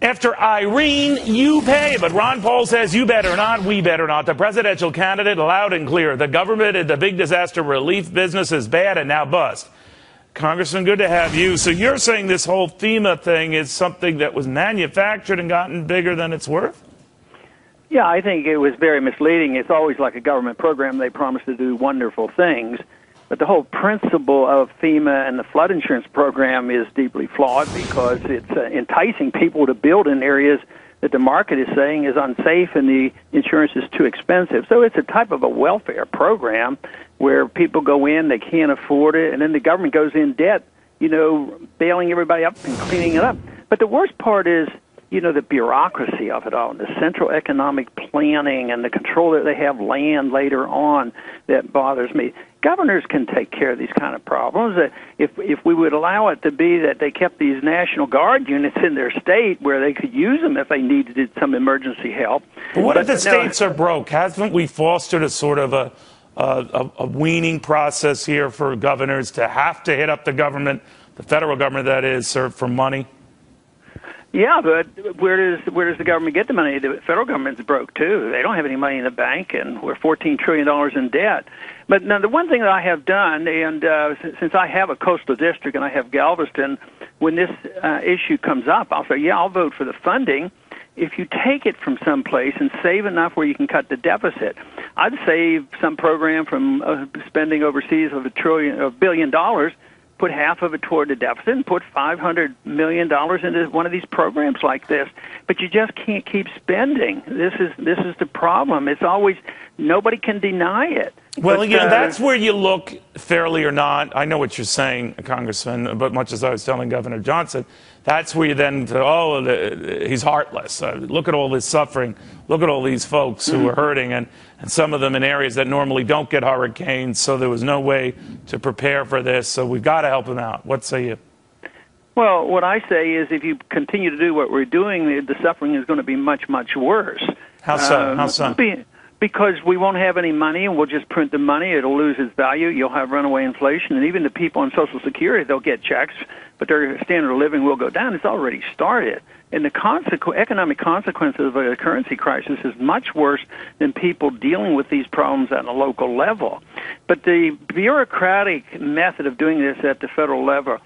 After Irene, you pay. But Ron Paul says you better not, we better not. The presidential candidate, loud and clear. The government and the big disaster relief business is bad and now bust. Congressman, good to have you. So you're saying this whole FEMA thing is something that was manufactured and gotten bigger than it's worth? Yeah, I think it was very misleading. It's always like a government program. They promise to do wonderful things. But the whole principle of FEMA and the flood insurance program is deeply flawed because it's enticing people to build in areas that the market is saying is unsafe and the insurance is too expensive. So it's a type of a welfare program where people go in, they can't afford it, and then the government goes in debt, bailing everybody up and cleaning it up. But the worst part is, the bureaucracy of it all, and the central economic planning and the control that they have land later on that bothers me. Governors can take care of these kind of problems. If we would allow it to be that they kept these National Guard units in their state where they could use them if they needed some emergency help. But what if the states are broke? Haven't we fostered a sort of a weaning process here for governors to have to hit up the government, the federal government that is, for money? Yeah, but where does the government get the money? The federal government's broke too. They don't have any money in the bank, and we're $14 trillion in debt. But now the one thing that I have done, and since I have a coastal district and I have Galveston, when this issue comes up, I'll say, yeah, I'll vote for the funding if you take it from someplace and save enough where you can cut the deficit. I'd save some program from spending overseas of $1 billion. Put half of it toward the deficit and put $500 million into one of these programs like this. But you just can't keep spending. This is the problem. It's always, nobody can deny it. Well, that's where you look, fairly or not. I know what you're saying, Congressman, but much as I was telling Governor Johnson, that's where you then, he's heartless. Look at all this suffering. Look at all these folks who are hurting, and some of them in areas that normally don't get hurricanes, so there was no way to prepare for this, so we've got to help them out. What say you? Well, what I say is if you continue to do what we're doing, the suffering is going to be much, much worse. How so? How so? Because we won't have any money, and we'll just print the money. It'll lose its value. You'll have runaway inflation, and even the people on Social Security, they'll get checks, but their standard of living will go down. It's already started. And the economic consequences of a currency crisis is much worse than people dealing with these problems at a local level. But the bureaucratic method of doing this at the federal level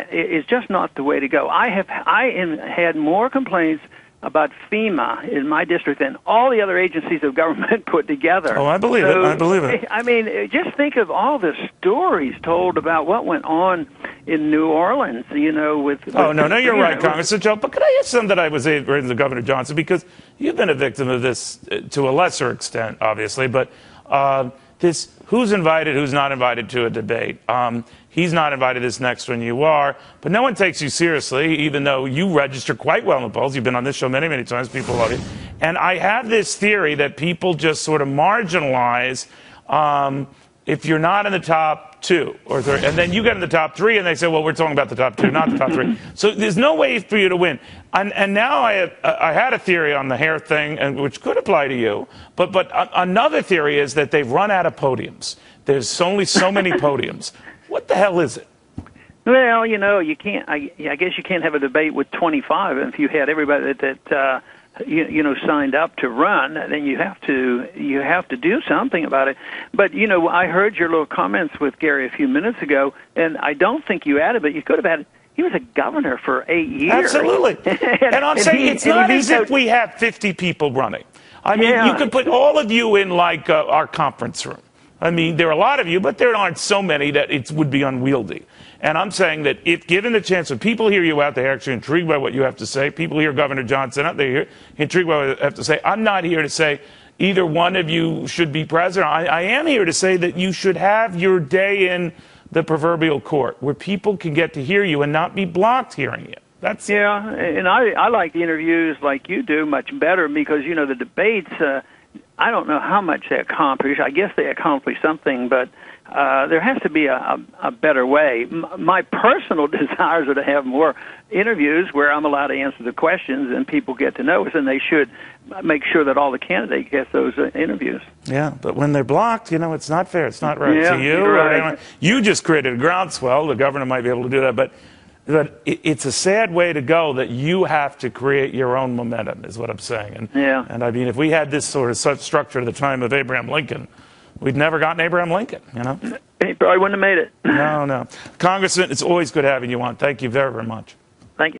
is just not the way to go. I had more complaints about FEMA in my district than all the other agencies of government put together. Oh, I believe it. I believe it. I mean, just think of all the stories told about what went on in New Orleans, with... Oh, no, you're right, Congressman Joe. But could I ask something that I was raising to Governor Johnson? Because you've been a victim of this to a lesser extent, obviously, but this who's invited, who's not invited to a debate. He's not invited this next one, you are. But no one takes you seriously, even though you register quite well in the polls. You've been on this show many, many times. People love you. And I have this theory that people just sort of marginalize if you're not in the top 2 or 3. And then you get in the top 3, and they say, well, we're talking about the top 2, not the top 3. So there's no way for you to win. And now I had a theory on the hair thing, which could apply to you. But another theory is that they've run out of podiums. There's only so many podiums. What the hell is it? Well, you can't. I guess you can't have a debate with 25. And if you had everybody that signed up to run, then you have to do something about it. But I heard your little comments with Gary a few minutes ago, and I don't think you added, but you could have added. He was a governor for 8 years. Absolutely. and I'm saying it's not as if we have 50 people running. I mean, you could put all of you in like our conference room. I mean, there are a lot of you, but there aren't so many that it would be unwieldy. And I'm saying that if given the chance, if people hear you out, they're actually intrigued by what you have to say. People hear Governor Johnson out, they're intrigued by what you have to say. I'm not here to say either one of you should be president. I am here to say that you should have your day in the proverbial court where people can get to hear you and not be blocked hearing you. Yeah, and I like the interviews like you do much better because, the debates, I don't know how much they accomplish. I guess they accomplish something, but there has to be a better way. My personal desires are to have more interviews where I'm allowed to answer the questions and people get to know us, and they should make sure that all the candidates get those interviews. Yeah, but when they're blocked, it's not fair. It's not right to you. Right. You just created a groundswell. The governor might be able to do that, but But it's a sad way to go that you have to create your own momentum, is what I'm saying. And, Yeah. and I mean, if we had this sort of such structure at the time of Abraham Lincoln, we'd never gotten Abraham Lincoln, you know? He probably wouldn't have made it. No, no. Congressman, it's always good having you on. Thank you very, very much. Thank you.